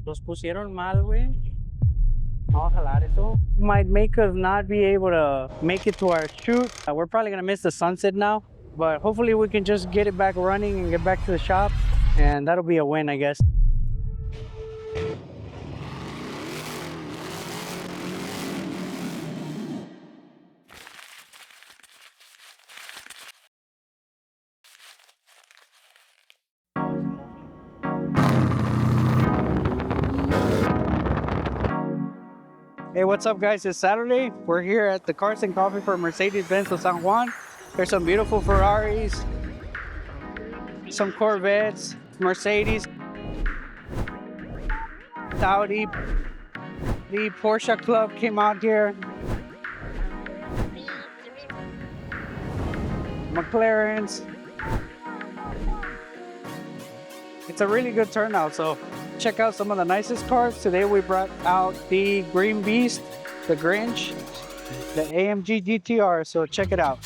Los pusieron mal, güey. Vamos a jalar eso. Might make us not be able to make it to our shoot. We're probably gonna miss the sunset now, but hopefully we can just get it back running and get back to the shop, and that'll be a win, I guess. Hey, what's up, guys? It's Saturday. We're here at the Cars and Coffee for Mercedes-Benz of San Juan. There's some beautiful Ferraris, some Corvettes, Mercedes, Audi. The Porsche Club came out here. McLarens. It's a really good turnout, so check out some of the nicest cars. Today we brought out the Green Beast, the Grinch, the AMG GTR, so check it out.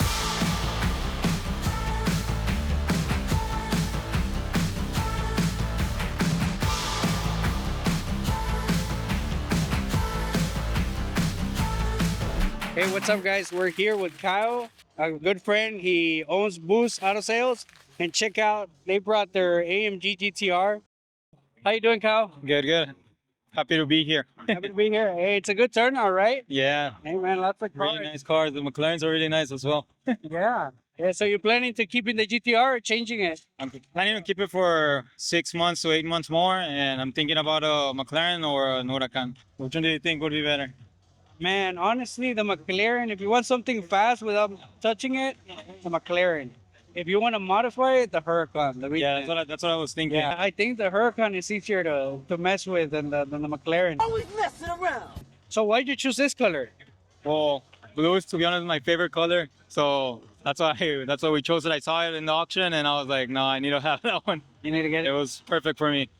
Hey, what's up, guys? We're here with Kyle, a good friend. He owns Boost Auto Sales, and check out, they brought their AMG GTR. How you doing, Kyle? Good, good. Happy to be here. Happy to be here. Hey, it's a good turnout, right? Yeah. Hey, man, lots of cars. Really nice cars. The McLarens are really nice as well. Yeah. Yeah, so you're planning to keep in the GTR or changing it? I'm planning to keep it for 6 months to 8 months more, and I'm thinking about a McLaren or an Huracan. Which one do you think would be better? Man, honestly, the McLaren, if you want something fast without touching it, the McLaren. If you want to modify it, the Huracan. Yeah, that's what I was thinking. Yeah, I think the Huracan is easier to mess with than the McLaren. Always messing around. So why'd you choose this color? Well, blue is, to be honest, my favorite color. So that's why we chose it. I saw it in the auction, and I was like, no, I need to have that one. You need to get It it. was perfect for me.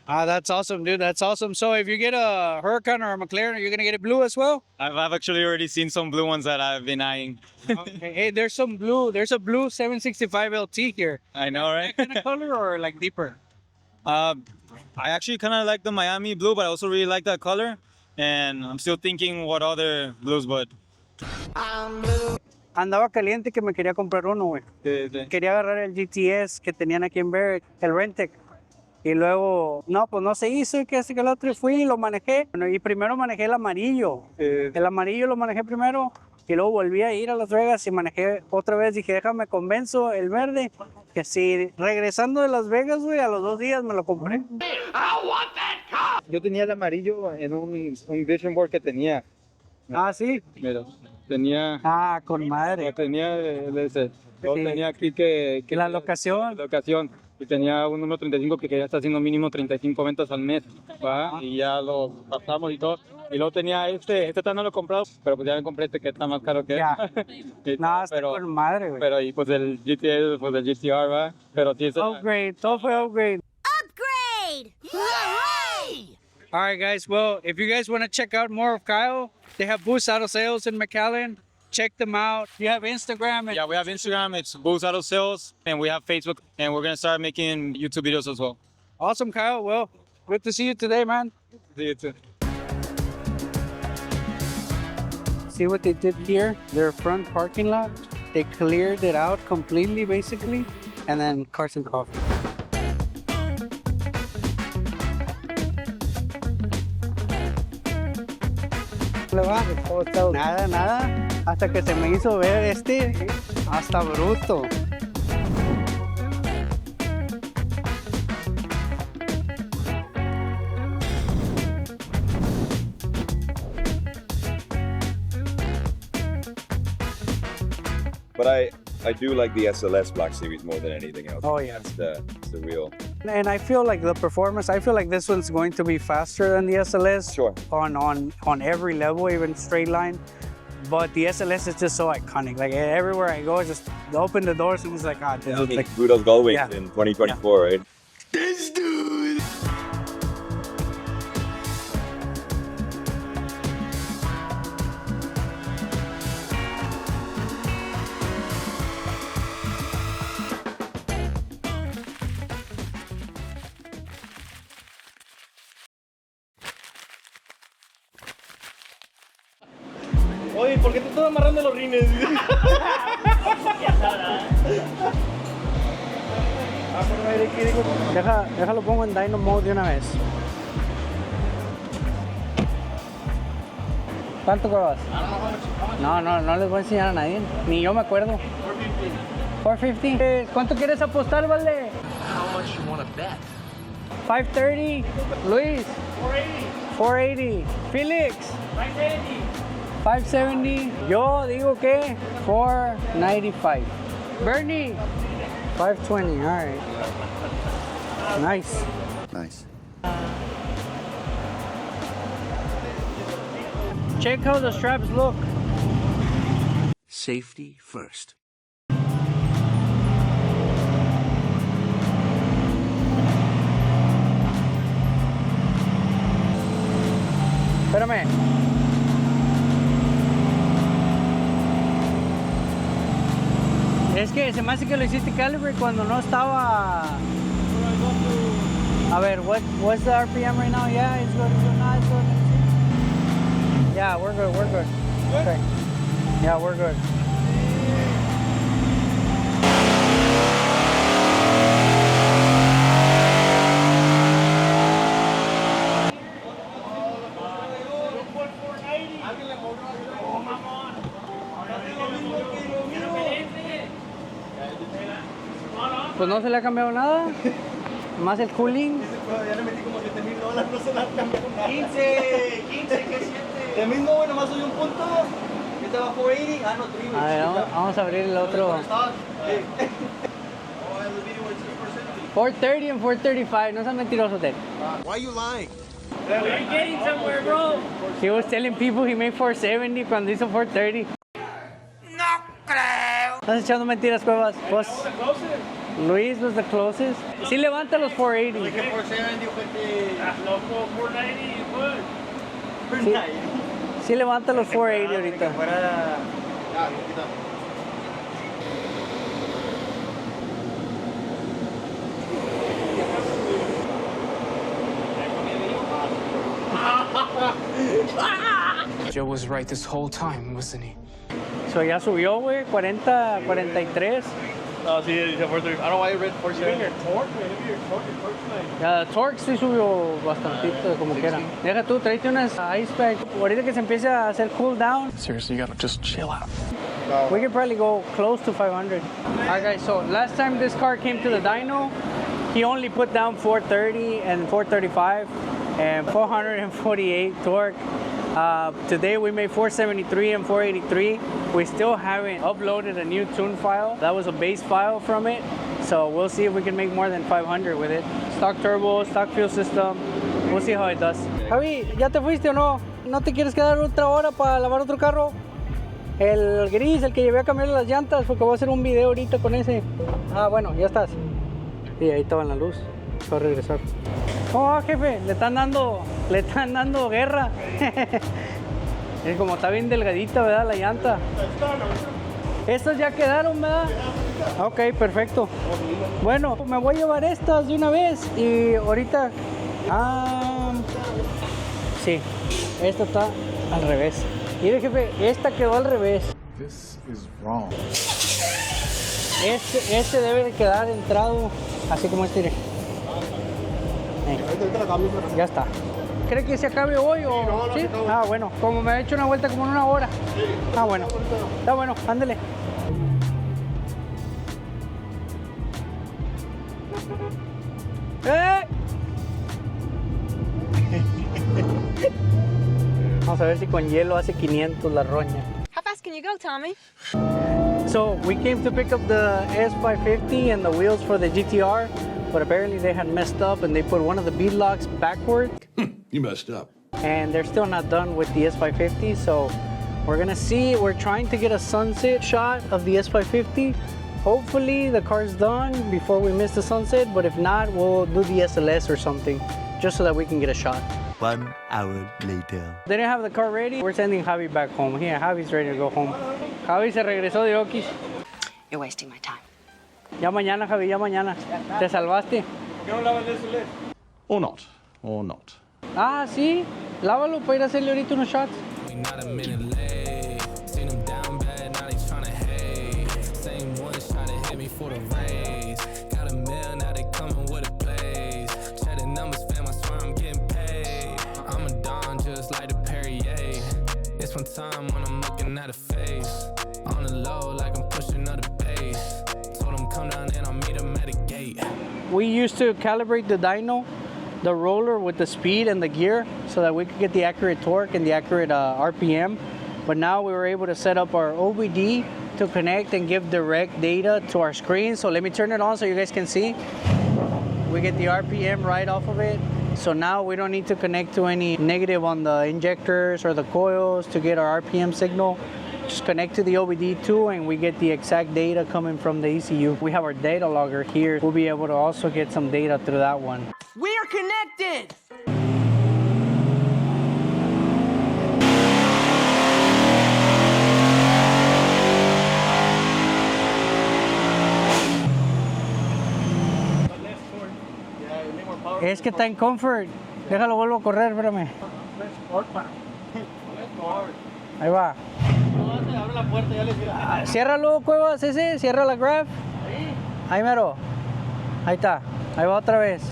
That's awesome, dude. That's awesome. So if you get a Huracan or a McLaren, you're gonna get it blue as well? I've actually already seen some blue ones that I've been eyeing. Okay. Hey, there's some blue. There's a blue 765 LT here. I know, right? Kind of color or like deeper? I actually kind of like the Miami blue, but I also really like that color. And I'm still thinking what other blues, but Andaba caliente que me quería comprar uno, güey. Quería agarrar el GTS que tenían aquí en Barrett, el Rentec. Y luego, no, pues no se hizo, y que así que el otro, y fui y lo manejé. Bueno, y primero manejé el amarillo. El amarillo lo manejé primero, y luego volví a ir a Las Vegas y manejé otra vez. Dije, déjame convenzo el verde. Que si regresando de Las Vegas, güey, a los 2 días me lo compré. Yo tenía el amarillo en un vision board que tenía. Ah, sí. Pero tenía. Ah, con madre. Tenía ese. Yo Sí. tenía aquí que La locación. la ocasión. Y tenía un número 35 que quería estar haciendo mínimo 35 ventas al mes. ¿Va? Y ya lo pasamos y todo. Y luego tenía este todavía no lo he comprado, pero pues ya me compré este que está más caro que Ya. y No, todo, está con madre, güey. pero y pues el GTR, pues el GTR, ¿va? Pero sí, Upgrade, todo fue upgrade. Upgrade! Hooray! All right, guys. Well, if you guys want to check out more of Kyle, they have Boost Auto Sales in McAllen. Check them out. You have Instagram. And yeah, we have Instagram, it's Boost Auto Sales, and we have Facebook, and we're gonna start making YouTube videos as well. Awesome, Kyle. Well, good to see you today, man. See you too. See what they did here? Their front parking lot. They cleared it out completely, basically, and then Cars and Coffee. Nada, nada. Hasta que se me hizo ver hasta bruto. But I do like the SLS Black Series more than anything else. Oh, yeah. It's the real. And I feel like the performance, I feel like this one's going to be faster than the SLS. Sure. On every level, even straight line. But the SLS is just so iconic. Like everywhere I go, just open the doors and it's like, ah, this is like, Rudolph Gullwing Yeah. in 2024, right? This dude! Oye, ¿por qué te estás amarrando los rines? Déjalo pongo en Dyno mode de una vez. ¿Cuánto Cuevas? No les voy a enseñar a nadie. Ni yo me acuerdo. 450. ¿Cuánto quieres apostar, vale? How much you want to bet? 530. Luis. 480. Felix. 570. Yo digo que 495. Bernie. 520. All right. Nice. Nice. Check how the straps look. Safety first. Espérame. Es que se me hace que lo hiciste calibre cuando no estaba. A ver, what's the RPM right now? Yeah, it's good. No, it's good. Yeah, we're good. Okay. Yeah, we're good. Pues no se le ha cambiado nada, más el cooling. Ya le metí como $7,000, no se la cambiaron nada. 15, ¿qué siente? El mismo, bueno, más soy un punto. Este va 480, no, 3. A ver, vamos a abrir el otro. 430 and 435, no sean mentirosos, Ted. Why are you lying? We're getting somewhere, bro. He was telling people he made 470 cuando hizo 430. No creo. Estás echando mentiras, Cuevas. Pues, Luis was the closest. Sí levanta los 480. Dije 470, ojete. Loco, 490, good. Sí levanta los 480 ahorita. Fuera. Joe was right this whole time, wasn't he? So ya subió, güey, 40, 43. No, sí, dice 430. I don't know why I read 470. Ya, torque sí subió bastantito, como quiera. Deja tú, tráete unas ice pack. Ahorita que se empiece a hacer cool down, Seriously, you gotta just chill out. we could probably go close to 500. Alright guys, so last time this car came to the dyno, he only put down 430 and 435 and 448 torque. Today we made 473 and 483. We still haven't uploaded a new tune file. That was a base file from it. So we'll see if we can make more than 500 with it. Stock turbo, stock fuel system. We'll see how it does. Javi, ¿ya te fuiste o no? ¿No te quieres quedar otra hora para lavar otro carro? El gris, el que llevé a cambiar las llantas, porque voy a hacer un video ahorita con ese. Ah, bueno, ya estás. Sí, ahí estaba en la luz. Va a regresar. ¿Cómo va, jefe? Le están dando guerra. Es como está bien delgadita, ¿verdad? La llanta. Estas ya quedaron, ¿verdad? Ok, perfecto. Bueno, me voy a llevar estas de una vez y ahorita... sí, esta está al revés. Mire, jefe, esta quedó al revés. This is wrong. Este debe de quedar entrado así como este. Mire. Ya está. ¿Cree que se acabe hoy o sí? Ah, bueno, como me ha hecho una vuelta como en una hora. Ah, bueno. Está bueno, ándele. Vamos a ver si con hielo hace 500 la roña. How fast can you go, Tommy? So we came to pick up the S550 and the wheels for the GTR, but apparently they had messed up and they put one of the bead locks backward. You messed up. And they're still not done with the S550, so we're gonna see. We're trying to get a sunset shot of the S550. Hopefully the car's done before we miss the sunset, but if not, we'll do the SLS or something, just so that we can get a shot. 1 hour later. They didn't have the car ready. We're sending Javi back home. Here, Javi's ready to go home. Javi se regresó de Oquis. You're wasting my time. Ya mañana, Javi, ya mañana. Te salvaste. ¿Qué no lavan el SLS? Or not. Or not. Ah, sí. Lávalo para ir a hacerle ahorita unos shots. Not a minute late. me for the raise. Got a mill, now they coming with a blaze. Check the numbers, fam, I swear I'm getting paid. I'm a don just like the Perrier. It's one time when I'm looking at a face. On the low, like I'm pushing up the pace. Told him come down and I'll meet him at a gate. We used to calibrate the dyno, the roller, with the speed and the gear so that we could get the accurate torque and the accurate RPM. But now we were able to set up our OBD to connect and give direct data to our screen. So let me turn it on so you guys can see. We get the RPM right off of it. So now we don't need to connect to any negative on the injectors or the coils to get our RPM signal. Just connect to the OBD2 and we get the exact data coming from the ECU. We have our data logger here. We'll be able to also get some data through that one. We are connected! Es que está en comfort. Déjalo, vuelvo a correr, espérame. Ahí va. Abre la puerta, ya le tira. Ciérralo, Cuevas, ese. Cierra la grab. Ahí mero. Ahí está. Ahí va otra vez.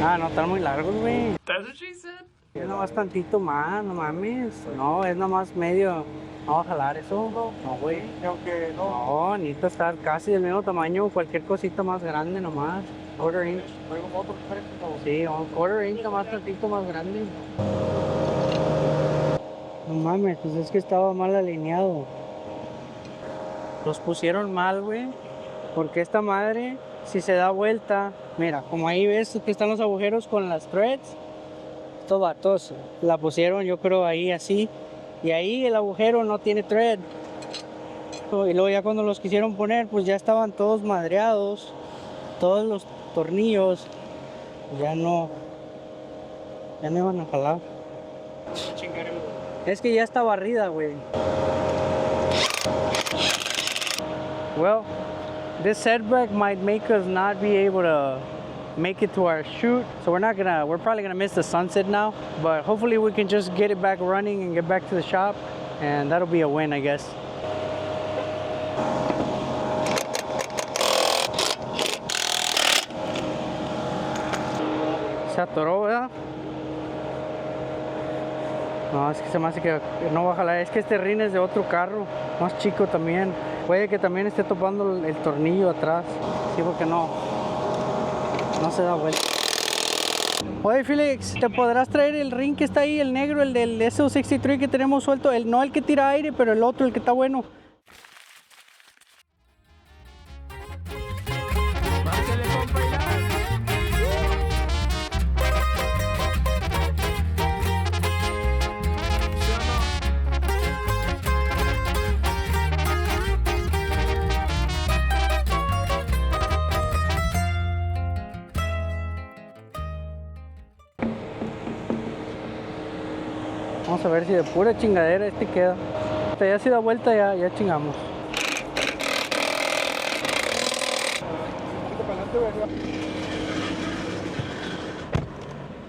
Ah, no, están muy largos, güey. That's what she said. Es nomás tantito más, no mames. No, es nomás medio. No, jalar eso. No, güey. No, necesita estar casi del mismo tamaño. Cualquier cosita más grande nomás. Quarter inch. Sí, un quarter inch nomás tantito más grande. No mames, pues es que estaba mal alineado. Los pusieron mal, güey. Porque esta madre, si se da vuelta, mira, como ahí ves que están los agujeros con las threads, estos vatos la pusieron, yo creo, ahí así, y ahí el agujero no tiene thread. Y luego ya cuando los quisieron poner, pues ya estaban todos madreados, todos los tornillos, ya no iban a jalar. Es que ya está barrida, güey. Well, this setback might make us not be able to make it to our shoot. So we're probably gonna miss the sunset now, but hopefully we can just get it back running and get back to the shop, and that'll be a win, I guess. Se atoró, ¿verdad? No, es que se me hace que no va a jalar. Es que este rin es de otro carro, más chico también. Puede que también esté topando el tornillo atrás. Sí, porque no se da vuelta. Oye, Felix, ¿te podrás traer el rin que está ahí, el negro, el del S550 que tenemos suelto? No el que tira aire, pero el otro, el que está bueno. Vamos a ver si de pura chingadera este queda. Ya si da vuelta ya chingamos.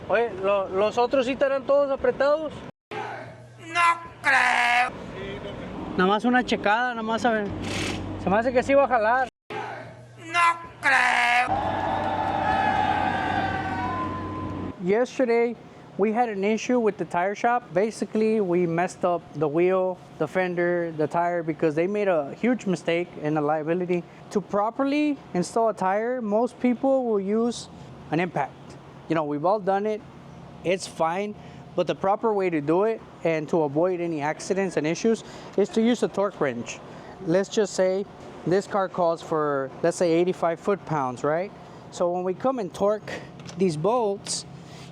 Oye, ¿los otros sí estarán todos apretados? No creo. Nada más una checada, nada más a ver. Se me hace que sí va a jalar. No creo. Yesterday, we had an issue with the tire shop. Basically, we messed up the wheel, the fender, the tire because they made a huge mistake in the liability. To properly install a tire, most people will use an impact. You know, we've all done it. It's fine. But the proper way to do it and to avoid any accidents and issues is to use a torque wrench. Let's just say this car calls for, let's say 85 foot-pounds, right? So when we come and torque these bolts,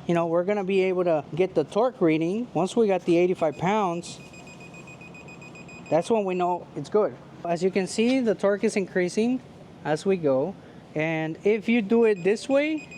you know, we're gonna be able to get the torque reading. Once we got the 85 pounds, that's when we know it's good. As you can see, the torque is increasing as we go. And if you do it this way,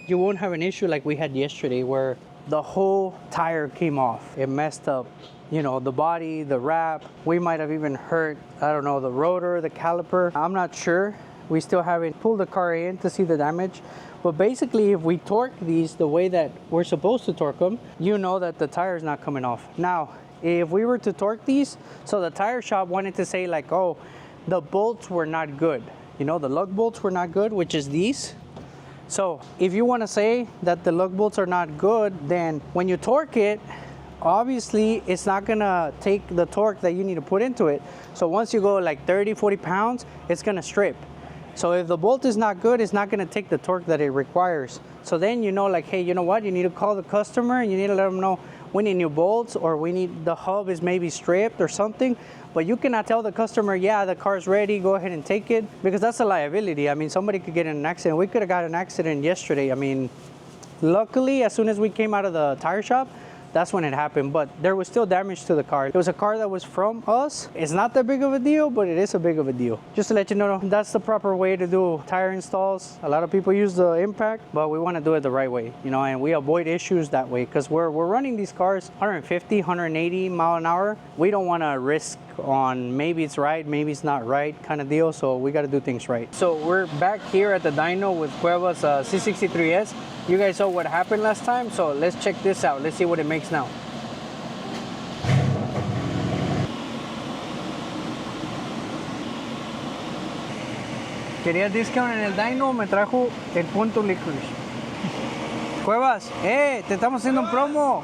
you won't have an issue like we had yesterday where the whole tire came off. It messed up, you know, the body, the wrap. We might have even hurt, I don't know, the rotor, the caliper. I'm not sure. We still haven't pulled the car in to see the damage. But basically, if we torque these the way that we're supposed to torque them, you know that the tire is not coming off. Now, if we were to torque these, so the tire shop wanted to say like, oh, the bolts were not good. You know, the lug bolts were not good, which is these. So if you want to say that the lug bolts are not good, then when you torque it, obviously it's not gonna take the torque that you need to put into it. So once you go like 30, 40 pounds, it's gonna strip. So if the bolt is not good, it's not gonna take the torque that it requires. So then you know like, hey, you know what? You need to call the customer and you need to let them know we need new bolts, or we need, the hub is maybe stripped or something. But you cannot tell the customer, yeah, the car's ready, go ahead and take it, because that's a liability. I mean, somebody could get in an accident. We could have got an accident yesterday. I mean, luckily, as soon as we came out of the tire shop, that's when it happened, but there was still damage to the car. It was a car that was from us. It's not that big of a deal, but it is a big of a deal. Just to let you know, that's the proper way to do tire installs. A lot of people use the impact, but we want to do it the right way, you know, and we avoid issues that way, because we're running these cars 150, 180 mile an hour. We don't want to risk on maybe it's right, maybe it's not right kind of deal, so we got to do things right. So we're back here at the dyno with Cuevas C63s. You guys saw what happened last time, so let's check this out. Let's see what it makes now. Quería discount en el dyno, me trajo el punto licorice. Cuevas, te estamos haciendo un promo.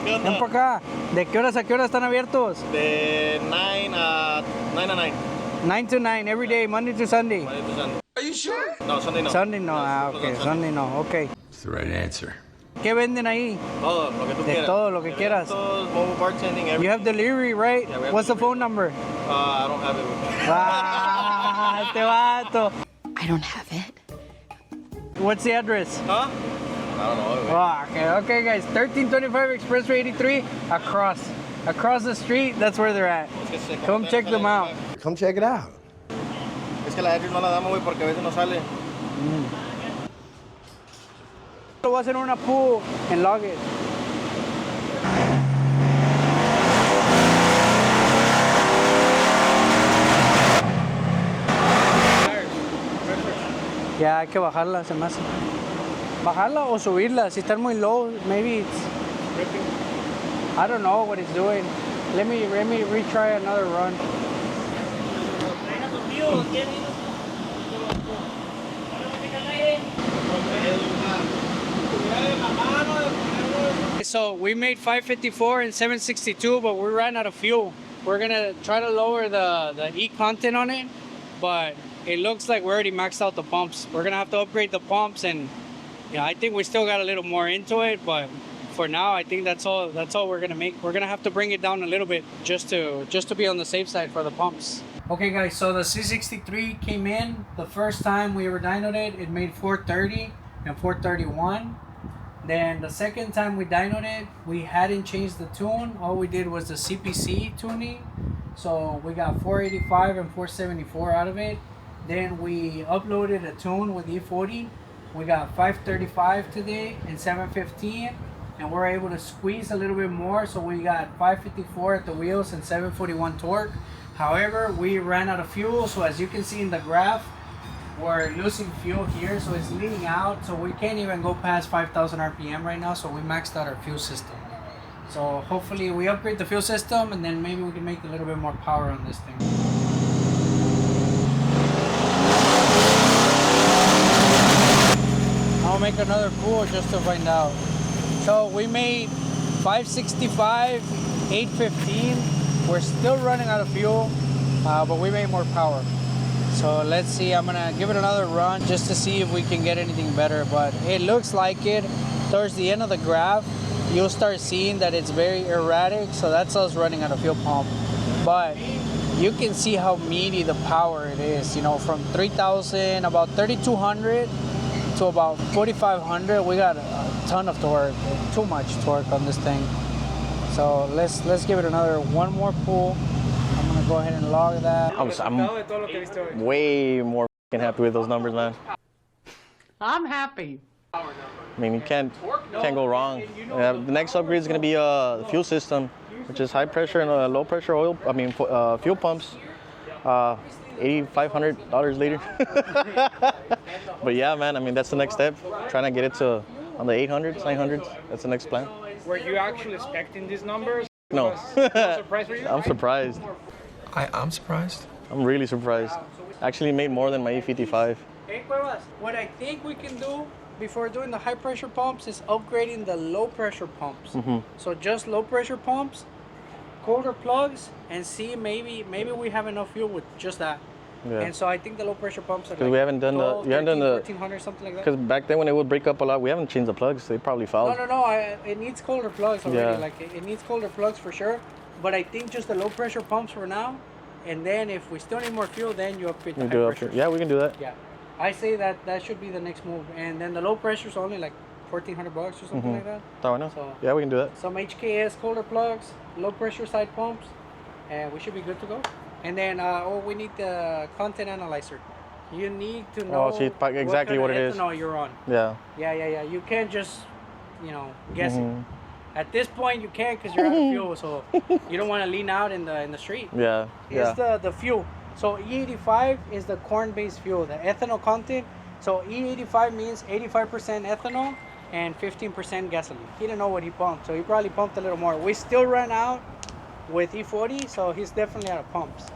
Ven por acá. ¿De qué horas a qué horas están abiertos? De 9 a 9. 9 to 9 every day, Monday to Sunday. Monday to Sunday. Are you sure? No, Sunday no. Sunday no, ok, Sunday no, ok. That's the right answer. ¿Qué venden ahí? Todo lo que tú De quieras. todo lo que quieras. Mobile bartending, everything. You have delivery, right? Yeah, we have What's the delivery. phone number? I don't have it with me. Ah, este vato. I don't have it. What's the address? Huh? I don't know. Ah, okay, guys, 1325 Expressway 83, across the street, that's where they're at. Come check them out. Come check it out. Es que la address no la damos, güey, porque a veces no sale. Lo voy a hacer una pool and log it. Ya hay que bajarla, se me hace. Bajarla o subirla. Si están muy low, maybe it's ripping. I don't know what it's doing. Let me retry another run. So we made 554 and 762, but we ran out of fuel. We're gonna try to lower the E content on it, but it looks like we already maxed out the pumps. We're gonna have to upgrade the pumps, and yeah, I think we still got a little more into it, but for now, I think that's all we're gonna make. We're gonna have to bring it down a little bit just to be on the safe side for the pumps. Okay guys, so the C63 came in. The first time we were dynoed it made 430 and 431. Then the second time we dynoed it, we hadn't changed the tune. All we did was the CPC tuning. So we got 485 and 474 out of it. Then we uploaded a tune with E40. We got 535 today and 715. And we're able to squeeze a little bit more. So we got 554 at the wheels and 741 torque. However, we ran out of fuel. So as you can see in the graph, we're losing fuel here, so it's leaning out, so we can't even go past 5,000 RPM right now, so we maxed out our fuel system. So hopefully we upgrade the fuel system and then maybe we can make a little bit more power on this thing. I'll make another pool just to find out. So we made 565, 815. We're still running out of fuel, but we made more power. So let's see, I'm gonna give it another run just to see if we can get anything better, but it looks like it. Towards the end of the graph, you'll start seeing that it's very erratic, so that's us running out of fuel pump. But you can see how meaty the power it is, you know, from 3,000, about 3,200 to about 4,500, we got a ton of torque, too much torque on this thing. So let's give it one more pull. I'm gonna go ahead and log that. I'm way more happy with those numbers, man. I'm happy. I mean, you can't go wrong. The next upgrade is going to be the fuel system, which is high pressure and low pressure oil. I mean, fuel pumps. $8,500 later. But yeah, man. I mean, that's the next step. Trying to get it to on the 800s, 900s. That's the next plan. Were you actually expecting these numbers? No. No surprise for you? I'm surprised. I'm surprised. I'm really surprised. Actually made more than my E55. Hey, Cuevas, what I think we can do before doing the high pressure pumps is upgrading the low pressure pumps. So just low pressure pumps, colder plugs, and see maybe we have enough fuel with just that. Yeah. And so I think the low pressure pumps are like we haven't done 12, we haven't done the 1400, something like that. because back then when it would break up a lot, we haven't changed the plugs. They probably fouled. No. It needs colder plugs already. Yeah. Like it needs colder plugs for sure. But I think just the low pressure pumps for now, and then if we still need more fuel, then you upgrade the high pressure. Yeah, we can do that. Yeah, I say that should be the next move. And then the low pressure is only like $1,400 or something like that. Oh, I know. So yeah, we can do that. some HKS colder plugs, low pressure side pumps, and we should be good to go. And then we need the content analyzer. You need to know exactly what it is. ethanol you're on. Yeah. Yeah. You can't just, guess it. At this point, you can't because you're out of fuel, so you don't want to lean out in the street. Yeah. It's the fuel. So E85 is the corn-based fuel, the ethanol content. So E85 means 85% ethanol and 15% gasoline. He didn't know what he pumped, so he probably pumped a little more. We still ran out with E40, so he's definitely out of pumps.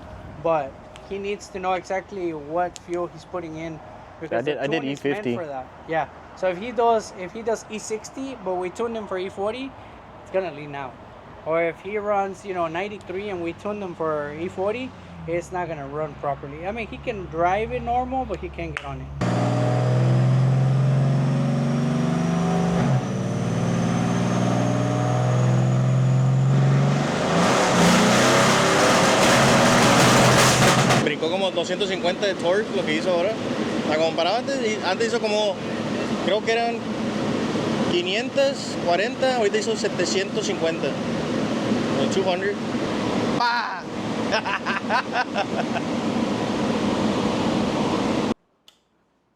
But he needs to know exactly what fuel he's putting in. Because I did is meant E50. for that. Yeah. So if he does E60, but we tuned him for E40, it's gonna lean out. Or if he runs, 93 and we tune him for E40, it's not gonna run properly. I mean, he can drive it normal, but he can't get on it. Brincó como 250 de torque lo que hizo ahora. La comparaba antes hizo como, creo que eran 540, ahorita hizo 750. 200. ¡Pah!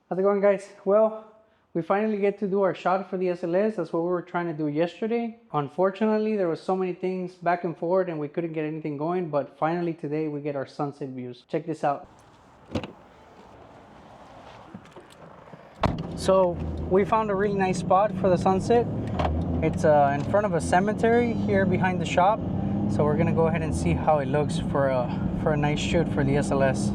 How's it going, guys? Well, we finally get to do our shot for the SLS. That's what we were trying to do yesterday. Unfortunately, there was so many things back and forth and we couldn't get anything going, but finally today we get our sunset views. Check this out. So we found a really nice spot for the sunset. It's in front of a cemetery here behind the shop. So we're gonna go ahead and see how it looks for a nice shoot for the SLS.